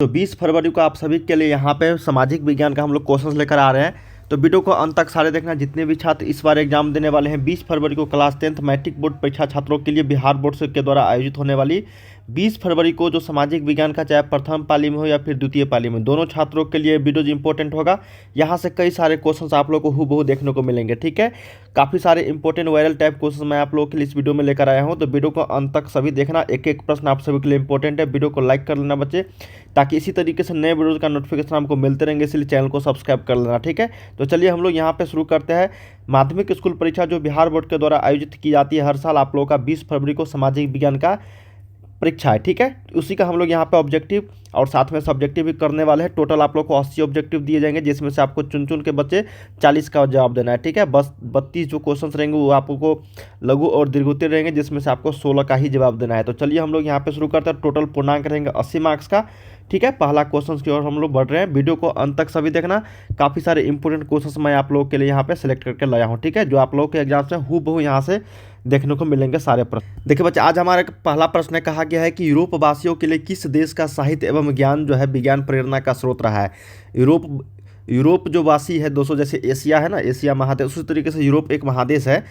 तो 20 फरवरी को आप सभी के लिए यहाँ पे सामाजिक विज्ञान का हम लोग क्वेश्चंस लेकर आ रहे हैं। तो वीडियो को अंत तक सारे देखना। जितने भी छात्र इस बार एग्जाम देने वाले हैं 20 फरवरी को क्लास 10th मैट्रिक बोर्ड परीक्षा छात्रों के लिए बिहार बोर्ड के द्वारा आयोजित होने वाली 20 फरवरी को जो सामाजिक विज्ञान का चाहे प्रथम पाली में हो या फिर द्वितीय पाली में, दोनों छात्रों के लिए वीडियो इंपॉर्टेंट होगा। यहाँ से कई सारे क्वेश्चंस आप लोग को हूबहू देखने को मिलेंगे। ठीक है, काफ़ी सारे इंपॉर्टेंट वायरल टाइप क्वेश्चन मैं आप लोगों के लिए इस वीडियो में लेकर आया हूँ। तो वीडियो को अंत तक सभी देखना। एक एक प्रश्न आप सभी के लिए इंपॉर्टेंट है। वीडियो को लाइक कर लेना बच्चे, ताकि इसी तरीके से नए वीडियोज़ का नोटिफिकेशन आपको मिलते रहेंगे, इसलिए चैनल को सब्सक्राइब कर लेना। ठीक है, तो चलिए हम लोग यहाँ पे शुरू करते हैं। माध्यमिक स्कूल परीक्षा जो बिहार बोर्ड के द्वारा आयोजित की जाती है हर साल, आप लोगों का 20 फरवरी को सामाजिक विज्ञान का परीक्षा है। ठीक है, उसी का हम लोग यहाँ पे ऑब्जेक्टिव और साथ में सब्जेक्टिव भी करने वाले हैं। टोटल आप लोग को 80 ऑब्जेक्टिव दिए जाएंगे, जिसमें से आपको चुन चुन के बच्चे 40 का जवाब देना है। ठीक है, बस 32 जो क्वेश्चन रहेंगे वो आपको लघु और दीर्घोत्तर रहेंगे, जिसमें से आपको 16 का ही जवाब देना है। तो चलिए हम लोग यहाँ पे शुरू करते हैं। टोटल पूर्णांक रहेंगे 80 मार्क्स का। ठीक है, पहला क्वेश्चन की ओर हम लोग बढ़ रहे हैं। वीडियो को अंत तक सभी देखना। काफ़ी सारे इंपॉर्टेंट क्वेश्चन मैं आप लोगों के लिए यहाँ पे सिलेक्ट करके लाया हूँ। ठीक है, जो आप लोगों के एग्जाम से हूबहू यहाँ से देखने को मिलेंगे सारे प्रश्न। देखिए बच्चे, आज हमारा पहला प्रश्न कहा गया है कि यूरोप वासियों के लिए किस देश का साहित्य एवं ज्ञान जो है विज्ञान प्रेरणा का स्रोत रहा है। यूरोप जो वासी है दोस्तों, जैसे एशिया है ना, एशिया महादेश, उसी तरीके से यूरोप एक महादेश है।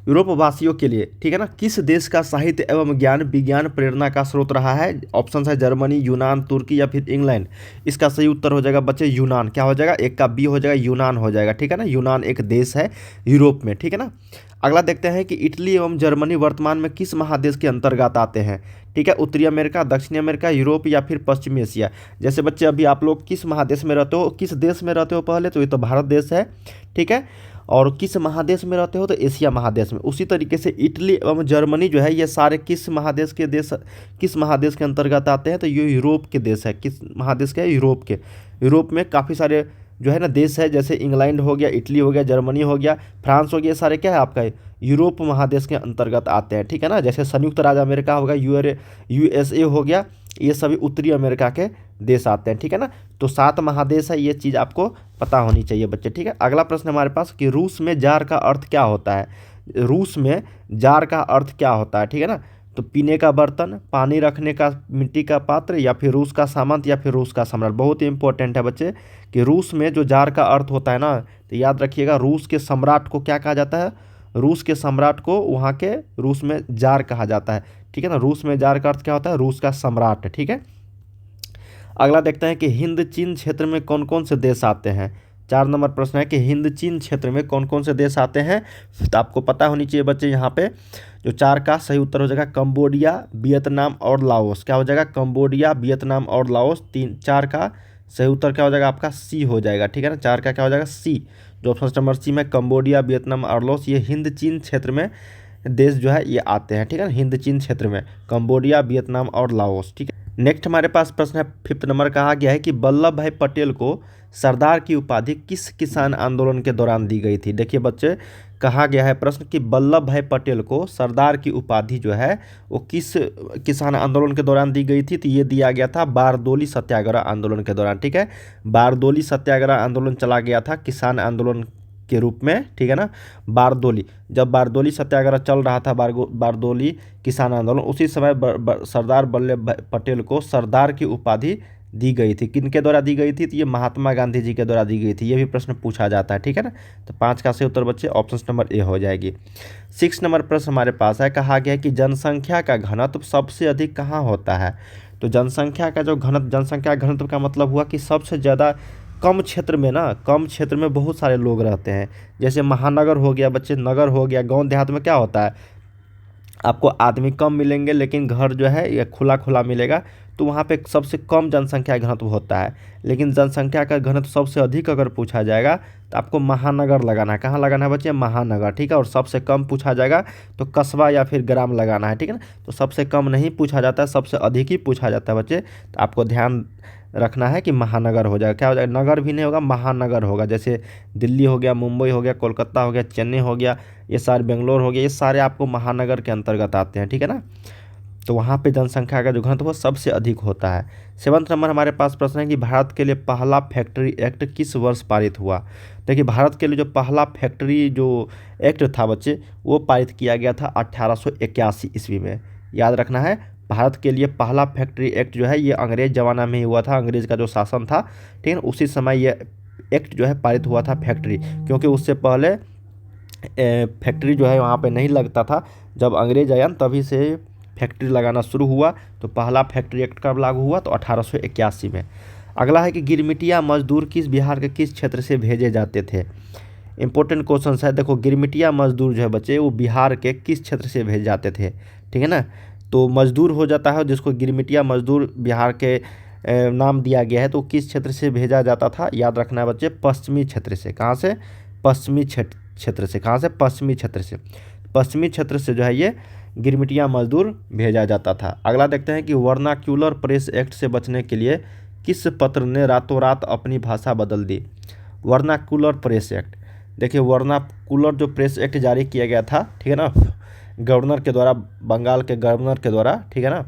यूरोप वासियों के लिए, ठीक है ना, किस देश का साहित्य एवं ज्ञान विज्ञान प्रेरणा का स्रोत रहा है। ऑप्शन है जर्मनी, यूनान, तुर्की या फिर इंग्लैंड। इसका सही उत्तर हो जाएगा बच्चे यूनान। क्या हो जाएगा, एक का बी हो जाएगा, यूनान हो जाएगा। ठीक है ना, यूनान एक देश है यूरोप में। ठीक है ना, अगला देखते हैं कि इटली एवं जर्मनी वर्तमान में किस महादेश के अंतर्गत आते हैं। ठीक है, उत्तरी अमेरिका, दक्षिणी अमेरिका, यूरोप या फिर पश्चिमी एशिया। जैसे बच्चे अभी आप लोग किस महादेश में रहते हो, किस देश में रहते हो, पहले तो ये तो भारत देश है। ठीक है, और किस महादेश में रहते हो तो एशिया महादेश में। उसी तरीके से इटली एवं जर्मनी जो है ये सारे किस महादेश के अंतर्गत आते हैं, तो ये यूरोप के देश है। किस महादेश के, यूरोप के। यूरोप में काफ़ी सारे जो है ना देश है, जैसे इंग्लैंड हो गया, इटली हो गया, जर्मनी हो गया, फ्रांस हो गया, ये सारे क्या है आपका यूरोप महादेश के अंतर्गत आते हैं। ठीक है ना, जैसे संयुक्त राज्य अमेरिका हो गया, यूएसए हो गया, ये सभी उत्तरी अमेरिका के देश आते हैं। ठीक है ना, तो 7 महादेश है, ये चीज़ आपको पता होनी चाहिए बच्चे। ठीक है, अगला प्रश्न हमारे पास कि रूस में जार का अर्थ क्या होता है। रूस में जार का अर्थ क्या होता है। ठीक है ना, तो पीने का बर्तन, पानी रखने का मिट्टी का पात्र, या फिर रूस का सामंत, या फिर रूस का सम्राट। बहुत ही इंपॉर्टेंट है बच्चे कि रूस में जो जार का अर्थ होता है ना, तो याद रखिएगा रूस के सम्राट को क्या कहा जाता है। रूस के सम्राट को वहाँ के रूस में जार कहा जाता है। ठीक है ना, रूस में जार का अर्थ क्या होता है, रूस का सम्राट। ठीक है, अगला देखते हैं कि हिंद चीन क्षेत्र में कौन कौन से देश आते हैं। 4 नंबर प्रश्न है कि हिंद चीन क्षेत्र में कौन कौन से देश आते हैं। तो आपको पता होनी चाहिए बच्चे, यहाँ पे जो 4 का सही उत्तर हो जाएगा कंबोडिया, वियतनाम और लाओस। क्या हो जाएगा, कंबोडिया, वियतनाम और लाओस। 4 का सही उत्तर क्या हो जाएगा आपका, सी हो जाएगा। ठीक है ना, 4 का क्या हो जाएगा, सी। जो ऑप्शन नंबर सी में कंबोडिया, वियतनाम और लाओस, ये हिंद चीन क्षेत्र में देश जो है ये आते हैं। ठीक है ना, हिंद चीन क्षेत्र में कंबोडिया, वियतनाम और लाओस। ठीक है, नेक्स्ट हमारे पास प्रश्न है 5th नंबर। कहा गया है कि वल्लभ भाई पटेल को सरदार की उपाधि किस किसान आंदोलन के दौरान दी गई थी। देखिए बच्चे, कहा गया है प्रश्न कि वल्लभ भाई पटेल को सरदार की उपाधि जो है वो किस किसान आंदोलन के दौरान दी गई थी। तो ये दिया गया था बारदोली सत्याग्रह आंदोलन के दौरान। ठीक है, बारदोली सत्याग्रह आंदोलन चला गया था किसान आंदोलन के रूप में। ठीक है ना, बारदोली, जब बारदोली सत्याग्रह चल रहा था, बारदोली किसान आंदोलन, उसी समय सरदार वल्लभ भाई पटेल को सरदार की उपाधि दी गई थी। किन के द्वारा दी गई थी, तो ये महात्मा गांधी जी के द्वारा दी गई थी। ये भी प्रश्न पूछा जाता है। ठीक है ना, तो 5 का सही उत्तर बच्चे ऑप्शन नंबर ए हो जाएगी। 6 नंबर प्रश्न हमारे पास है। कहा गया कि जनसंख्या का घनत्व सबसे अधिक कहाँ होता है। तो जनसंख्या का जो जनसंख्या घनत्व का मतलब हुआ कि सबसे ज़्यादा कम क्षेत्र में ना, कम क्षेत्र में बहुत सारे लोग रहते हैं। जैसे महानगर हो गया बच्चे, नगर हो गया। गांव देहात में क्या होता है, आपको आदमी कम मिलेंगे लेकिन घर जो है ये खुला खुला मिलेगा। तो वहाँ पे सबसे कम जनसंख्या घनत्व होता है। लेकिन जनसंख्या का घनत्व सबसे अधिक अगर पूछा जाएगा तो आपको महानगर लगाना है। कहाँ लगाना है बच्चे, महानगर। ठीक है, और सबसे कम पूछा जाएगा तो कस्बा या फिर ग्राम लगाना है। ठीक है ना, तो सबसे कम नहीं पूछा जाता है, सबसे अधिक ही पूछा जाता है बच्चे। तो आपको ध्यान रखना है कि महानगर हो जाएगा। क्या हो जाएगा, नगर भी नहीं होगा, महानगर होगा। जैसे दिल्ली हो गया, मुंबई हो गया, कोलकाता हो गया, चेन्नई हो गया, ये सारे बेंगलोर हो गया, ये सारे आपको महानगर के अंतर्गत आते हैं। ठीक है ना, तो वहाँ पे जनसंख्या का जो घनत्व सबसे अधिक होता है। 7th नंबर हमारे पास प्रश्न है कि भारत के लिए पहला फैक्ट्री एक्ट किस वर्ष पारित हुआ। देखिए, भारत के लिए जो पहला फैक्ट्री जो एक्ट था बच्चे, वो पारित किया गया था 1881 ईस्वी में। याद रखना है, भारत के लिए पहला फैक्ट्री एक्ट जो है ये अंग्रेज जमाना में ही हुआ था, अंग्रेज का जो शासन था, ठीक है, उसी समय ये एक्ट जो है पारित हुआ था फैक्ट्री, क्योंकि उससे पहले फैक्ट्री जो है वहाँ पे नहीं लगता था। जब अंग्रेज आया न, तभी से फैक्ट्री लगाना शुरू हुआ। तो पहला फैक्ट्री एक्ट कब लागू हुआ? तो 1881 में। अगला है कि गिरमिटिया मजदूर बिहार के किस क्षेत्र से भेजे जाते थे? इंपॉर्टेंट क्वेश्चन है। देखो, गिरमिटिया मजदूर जो है बच्चे, वो बिहार के किस क्षेत्र से भेजे जाते थे, ठीक है ना। तो मजदूर हो जाता है जिसको गिरमिटिया मजदूर बिहार के नाम दिया गया है। तो किस क्षेत्र से भेजा जाता था? याद रखना है बच्चे, पश्चिमी क्षेत्र से। कहाँ से? पश्चिमी क्षेत्र से। कहाँ से? पश्चिमी क्षेत्र से। पश्चिमी क्षेत्र से जो है ये गिरमिटिया मजदूर भेजा जाता था। अगला देखते हैं कि वर्नाक्यूलर प्रेस एक्ट से बचने के लिए किस पत्र ने रातों रात अपनी भाषा बदल दी? Vernacular press act. देखिए, वर्नाक्यूलर जो प्रेस एक्ट जारी किया गया था, ठीक है ना, गवर्नर के द्वारा, बंगाल के गवर्नर के द्वारा, ठीक है ना।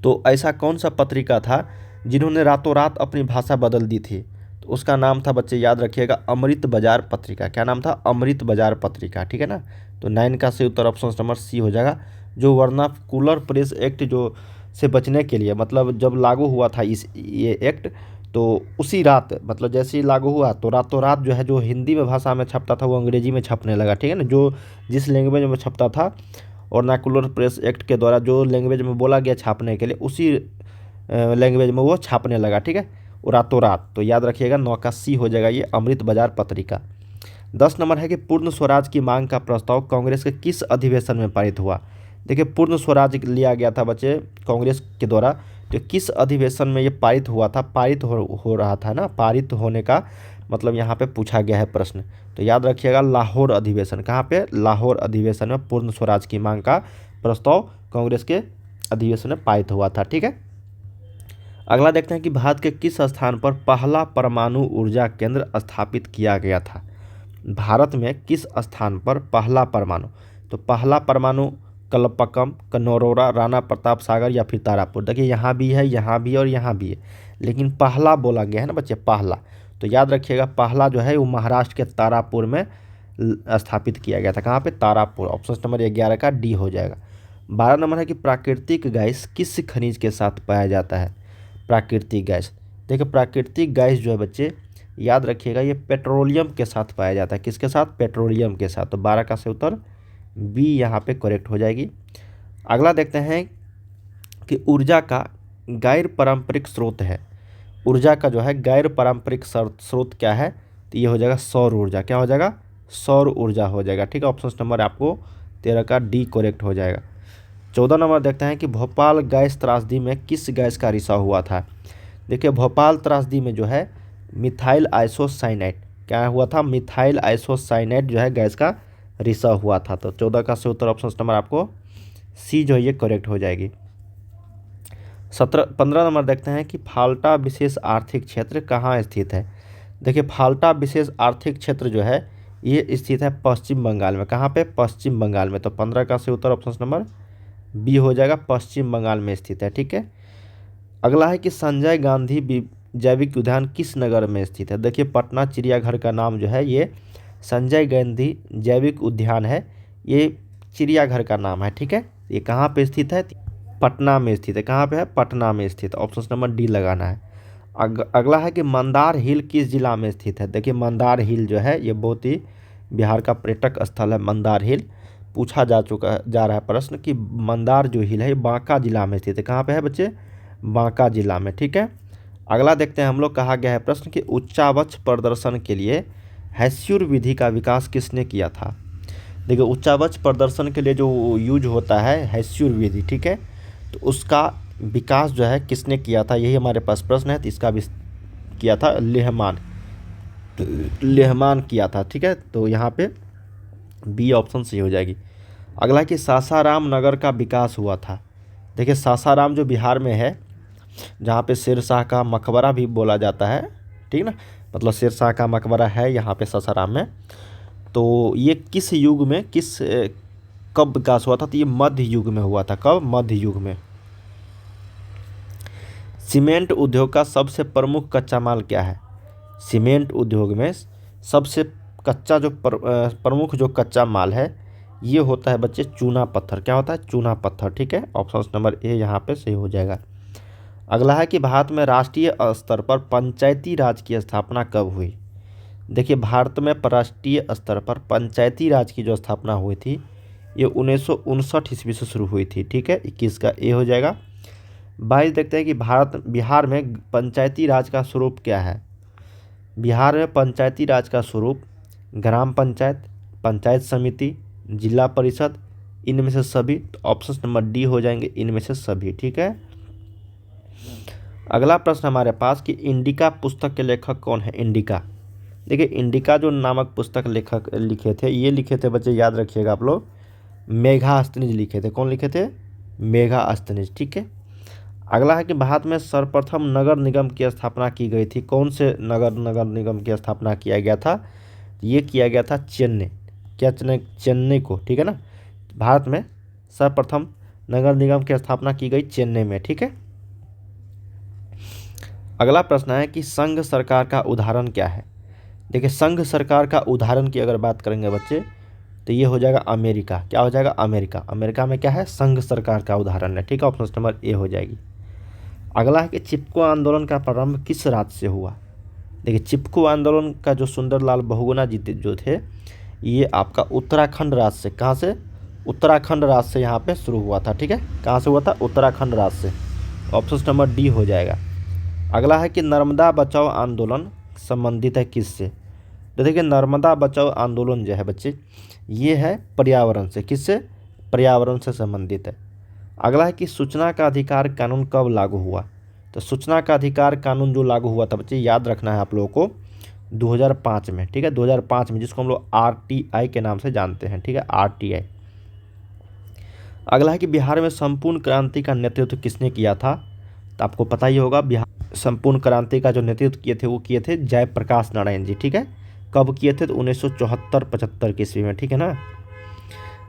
तो ऐसा कौन सा पत्रिका था जिन्होंने रातों रात अपनी भाषा बदल दी थी? तो उसका नाम था बच्चे, याद रखिएगा, अमृत बाजार पत्रिका। क्या नाम था? अमृत बाजार पत्रिका, ठीक है ना। तो 9 का सही उत्तर ऑप्शन नंबर सी हो जाएगा। जो वर्नाक्यूलर प्रेस एक्ट जो से बचने के लिए, मतलब जब लागू हुआ था ये एक्ट, तो उसी रात, मतलब जैसे ही लागू हुआ तो रातों रात जो है, जो हिंदी में भाषा में छपता था वो अंग्रेजी में छपने लगा, ठीक है ना। जो जिस लैंग्वेज में छपता था, वर्नाक्यूलर प्रेस एक्ट के द्वारा जो लैंग्वेज में बोला गया छापने के लिए, उसी लैंग्वेज में वो छापने लगा, ठीक है, वो रातों रात। तो याद रखिएगा, 9 का सी हो जाएगा ये, अमृत बाजार पत्रिका। 10 नंबर है कि पूर्ण स्वराज की मांग का प्रस्ताव कांग्रेस के किस अधिवेशन में पारित हुआ? देखिए, पूर्ण स्वराज लिया गया था बच्चे कांग्रेस के द्वारा। तो किस अधिवेशन में ये पारित हुआ था? पारित हो रहा था ना, पारित होने का मतलब यहाँ पे पूछा गया है प्रश्न। तो याद रखिएगा, लाहौर अधिवेशन। कहाँ पे? लाहौर अधिवेशन में पूर्ण स्वराज की मांग का प्रस्ताव कांग्रेस के अधिवेशन में पारित हुआ था, ठीक है। अगला देखते हैं कि भारत के किस स्थान पर पहला परमाणु ऊर्जा केंद्र स्थापित किया गया था? भारत में किस स्थान पर पहला परमाणु? तो पहला परमाणु कलपक्कम, कनौरोरा, राणा प्रताप सागर या फिर तारापुर। देखिए, यहाँ भी है, यहाँ भी और यहाँ भी है, लेकिन पहला बोला गया है ना बच्चे, पहला। तो याद रखिएगा, पहला जो है वो महाराष्ट्र के तारापुर में स्थापित किया गया था। कहाँ पे? तारापुर। ऑप्शन नंबर 11 का डी हो जाएगा। 12 नंबर है कि प्राकृतिक गैस किस खनिज के साथ पाया जाता है? प्राकृतिक गैस। देखिए, प्राकृतिक गैस जो है बच्चे, याद रखिएगा, ये पेट्रोलियम के साथ पाया जाता है। किसके साथ? पेट्रोलियम के साथ। तो 12 का सही उत्तर बी यहाँ पे करेक्ट हो जाएगी। अगला देखते हैं कि ऊर्जा का गैर पारंपरिक स्रोत है। ऊर्जा का जो है गैर पारंपरिक स्रोत क्या है? तो ये हो जाएगा सौर ऊर्जा। क्या हो जाएगा? सौर ऊर्जा हो जाएगा, ठीक है। ऑप्शन नंबर आपको 13 का डी करेक्ट हो जाएगा। 14 नंबर देखते हैं कि भोपाल गैस त्रासदी में किस गैस का रिसाव हुआ था? देखिए, भोपाल त्रासदी में जो है मिथाइल आइसोसाइनेट, क्या हुआ था? मिथाइल आइसोसाइनेट जो है गैस का रिसाव हुआ था। तो 14 का सही उत्तर ऑप्शन नंबर आपको सी जो है ये करेक्ट हो जाएगी। 15 नंबर देखते हैं कि फाल्टा विशेष आर्थिक क्षेत्र कहाँ स्थित है? देखिए, फाल्टा विशेष आर्थिक क्षेत्र जो है ये स्थित है पश्चिम बंगाल में। कहाँ पे? पश्चिम बंगाल में। तो 15 का सही उत्तर ऑप्शन नंबर बी हो जाएगा, पश्चिम बंगाल में स्थित है, ठीक है। अगला है कि संजय गांधी जैविक उद्यान किस नगर में स्थित है? देखिए, पटना चिड़ियाघर का नाम जो है ये संजय गांधी जैविक उद्यान है, ये चिड़ियाघर का नाम है, ठीक है। ये कहाँ पे स्थित है? पटना में स्थित है। कहाँ पे है? पटना में स्थित। ऑप्शन नंबर डी लगाना है। अगला है कि मंदार हिल किस जिला में स्थित है? देखिए, मंदार हिल जो है ये बहुत ही बिहार का पर्यटक स्थल है। मंदार हिल पूछा जा रहा है प्रश्न कि मंदार जो हिल है ये बांका जिला में स्थित है। कहाँ पे है बच्चे? बांका जिला में, ठीक है। अगला देखते हैं हम लोग, कहा गया है प्रश्न कि उच्चावच प्रदर्शन के लिए हैस्यूर विधि का विकास किसने किया था? देखिए, उच्चावच प्रदर्शन के लिए जो यूज होता है हैस्यूर विधि, ठीक है, तो उसका विकास जो है किसने किया था? यही हमारे पास प्रश्न है। तो इसका भी किया था लेहमान किया था, ठीक है। तो यहाँ पे बी ऑप्शन सही हो जाएगी। अगला कि सासाराम नगर का विकास हुआ था। देखिए, सासाराम जो बिहार में है, जहाँ पे शेरशाह का मकबरा भी बोला जाता है, ठीक ना, मतलब शेरशाह का मकबरा है यहाँ पे सासाराम में। तो ये किस युग में, कब विकास हुआ था? तो ये मध्य युग में हुआ था। कब? मध्य युग में। सीमेंट उद्योग का सबसे प्रमुख कच्चा माल क्या है? सीमेंट उद्योग में सबसे प्रमुख जो कच्चा माल है ये होता है बच्चे चूना पत्थर। क्या होता है? चूना पत्थर। ठीक है, ऑप्शन नंबर ए यहाँ पे सही हो जाएगा। अगला है कि भारत में राष्ट्रीय स्तर पर पंचायती राज की स्थापना कब हुई? देखिए, भारत में राष्ट्रीय स्तर पर पंचायती राज की जो स्थापना हुई थी ये 1959 ईस्वी से शुरू हुई थी। ठीक है, 21 का ए हो जाएगा। 22 देखते हैं कि बिहार में पंचायती राज का स्वरूप क्या है? बिहार में पंचायती राज का स्वरूप ग्राम पंचायत, पंचायत समिति, जिला परिषद, इनमें से सभी। तो ऑप्शन नंबर डी हो जाएंगे इनमें से सभी। ठीक है, अगला प्रश्न हमारे पास कि इंडिका पुस्तक के लेखक कौन है? इंडिका, देखिए इंडिका जो नामक पुस्तक लेखक लिखे थे, ये लिखे थे बच्चे, याद रखिएगा आप लोग, मेघास्तनीज लिखे थे। कौन लिखे थे? मेघास्तनीज। ठीक है, अगला है कि भारत में सर्वप्रथम नगर निगम की स्थापना की गई थी। कौन से नगर निगम की स्थापना किया गया था? ये किया गया था चेन्नई। क्या? चेन्नई को। ठीक है ना, भारत में सर्वप्रथम नगर निगम की स्थापना की गई चेन्नई में। ठीक है, अगला प्रश्न है कि संघ सरकार का उदाहरण क्या है? देखिए, संघ सरकार का उदाहरण की अगर बात करेंगे बच्चे तो ये हो जाएगा अमेरिका। क्या हो जाएगा? अमेरिका। अमेरिका में क्या है? संघ सरकार का उदाहरण है। ठीक है, ऑप्शन नंबर ए हो जाएगी। अगला है कि चिपको आंदोलन का प्रारंभ किस राज्य से हुआ? देखिए, चिपको आंदोलन का जो सुंदरलाल बहुगुणा जी जो थे, ये आपका उत्तराखंड राज्य से, कहाँ से? उत्तराखंड राज्य से यहाँ पे शुरू हुआ था। ठीक है, कहाँ से हुआ था? उत्तराखंड राज्य से। ऑप्शन नंबर डी हो जाएगा। अगला है कि नर्मदा बचाओ आंदोलन संबंधित है किससे? तो देखिए, नर्मदा बचाओ आंदोलन जो है बच्चे, ये है पर्यावरण से। किससे? पर्यावरण से संबंधित है। अगला है कि सूचना का अधिकार कानून कब लागू हुआ? तो सूचना का अधिकार कानून जो लागू हुआ था बच्चे, याद रखना है आप लोगों को, 2005 में। ठीक है, 2005 में, जिसको हम लोग RTI के नाम से जानते हैं। ठीक है, RTI। अगला है कि बिहार में संपूर्ण क्रांति का नेतृत्व किसने किया था? तो आपको पता ही होगा, बिहार संपूर्ण क्रांति का जो नेतृत्व किए थे वो किए थे जयप्रकाश नारायण जी। ठीक है, कब किए थे? तो 1974-75 की ईस्वी में। ठीक है ना,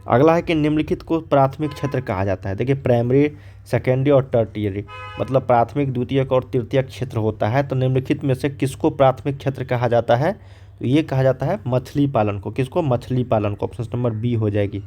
अगला है कि निम्नलिखित को प्राथमिक क्षेत्र कहा जाता है। देखिए, प्राइमरी, सेकेंडरी और टर्टियरी, मतलब प्राथमिक, द्वितीयक और तृतीयक क्षेत्र होता है। तो निम्नलिखित में से किसको प्राथमिक क्षेत्र कहा जाता है? तो ये कहा जाता है मछली पालन को। किसको? मछली पालन को। ऑप्शन नंबर बी हो जाएगी।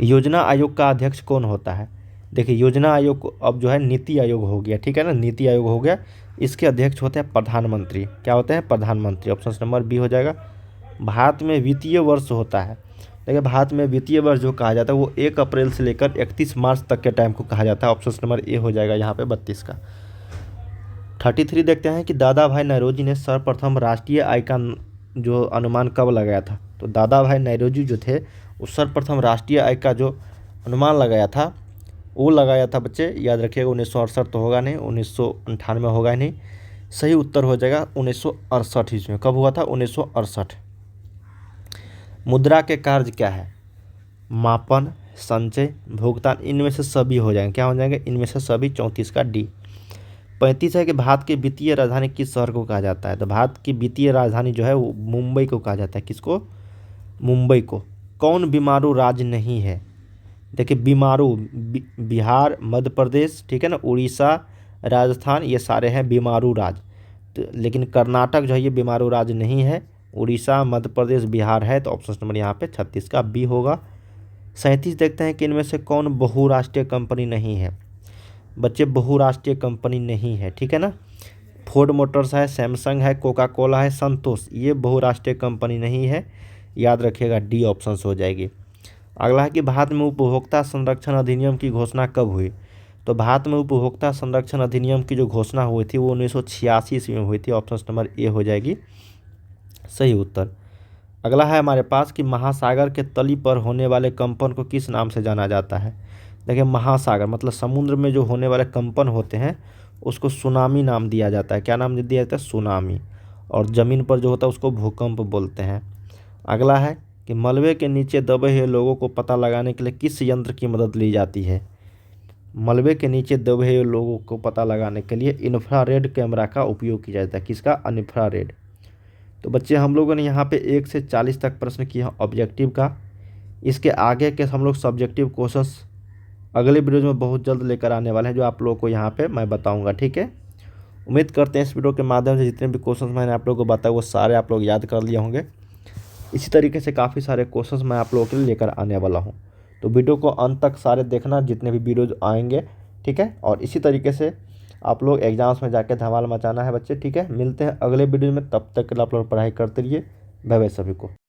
योजना आयोग का अध्यक्ष कौन होता है? देखिए, योजना आयोग अब जो है नीति आयोग हो गया। ठीक है ना, नीति आयोग हो गया। इसके अध्यक्ष होते हैं प्रधानमंत्री। क्या होते हैं? प्रधानमंत्री। ऑप्शन नंबर बी हो जाएगा। भारत में वित्तीय वर्ष होता है। देखिए, भारत में वित्तीय वर्ष जो कहा जाता है वो 1 अप्रैल से लेकर 31 मार्च तक के टाइम को कहा जाता है। ऑप्शन नंबर ए हो जाएगा यहाँ पे 32 का। 33 देखते हैं कि दादा भाई नौरोजी ने सर्वप्रथम राष्ट्रीय आय का जो अनुमान कब लगाया था? तो दादा भाई नौरोजी जो थे वो सर्वप्रथम राष्ट्रीय आय का जो अनुमान लगाया था वो लगाया था बच्चे, याद रखिएगा, 1968 तो होगा नहीं, 1998 होगा नहीं। सही उत्तर हो जाएगा 1968 ईस्वी में। कब हुआ था? 1968। मुद्रा के कार्य क्या है? मापन, संचय, भुगतान, इनमें से सभी हो जाएंगे। क्या हो जाएंगे? इनमें से सभी। 34 का डी। 35 है कि भारत की वित्तीय राजधानी किस शहर को कहा जाता है? तो भारत की वित्तीय राजधानी जो है वो मुंबई को कहा जाता है। किसको? मुंबई को। कौन बीमारू राज्य नहीं है? देखिए, बीमारू बिहार, मध्य प्रदेश, ठीक है ना, उड़ीसा, राजस्थान, ये सारे हैं बीमारू राज्य। तो लेकिन कर्नाटक जो है ये बीमारू राज्य नहीं है। उड़ीसा, मध्य प्रदेश, बिहार है। तो ऑप्शन नंबर यहाँ पे 36 का बी होगा। 37 देखते हैं कि इनमें से कौन बहुराष्ट्रीय कंपनी नहीं है? बच्चे, बहुराष्ट्रीय कंपनी नहीं है। ठीक है ना, फोर्ड मोटर्स है, सैमसंग है, कोका कोला है, संतोष, ये बहुराष्ट्रीय कंपनी नहीं है। याद रखिएगा, डी ऑप्शन हो जाएगी। अगला है कि भारत में उपभोक्ता संरक्षण अधिनियम की घोषणा कब हुई? तो भारत में उपभोक्ता संरक्षण अधिनियम की जो घोषणा हुई थी वो 1986 ईस्वी में हुई थी। ऑप्शन नंबर ए हो जाएगी सही उत्तर। अगला है हमारे पास कि महासागर के तली पर होने वाले कंपन को किस नाम से जाना जाता है? देखिए, महासागर मतलब समुद्र में जो होने वाले कंपन होते हैं उसको सुनामी नाम दिया जाता है। क्या नाम दिया जाता है? सुनामी। और ज़मीन पर जो होता है उसको भूकंप बोलते हैं। अगला है कि मलबे के नीचे दबे हुए लोगों को पता लगाने के लिए किस यंत्र की मदद ली जाती है? मलबे के नीचे दबे हुए लोगों को पता लगाने के लिए इंफ्रारेड कैमरा का उपयोग किया जाता है। किसका? इंफ्रारेड। तो बच्चे, हम लोगों ने यहाँ पे 1 से 40 तक प्रश्न किया ऑब्जेक्टिव का। इसके आगे के हम लोग सब्जेक्टिव क्वेश्चंस अगले वीडियो में बहुत जल्द लेकर आने वाले हैं, जो आप लोगों को यहाँ पे मैं बताऊँगा। ठीक है, उम्मीद करते हैं इस वीडियो के माध्यम से जितने भी क्वेश्चंस मैंने आप लोगों को बताया वो सारे आप लोग याद कर लिए होंगे। इसी तरीके से काफ़ी सारे क्वेश्चंस मैं आप लोगों के लिए लेकर आने वाला हूँ। तो वीडियो को अंत तक सारे देखना, जितने भी वीडियोज आएंगे, ठीक है। और इसी तरीके से आप लोग एग्जाम्स में जाके धमाल मचाना है बच्चे, ठीक है। मिलते हैं अगले वीडियो में, तब तक के लिए आप लोग पढ़ाई करते रहिए। बाय बाय सभी को।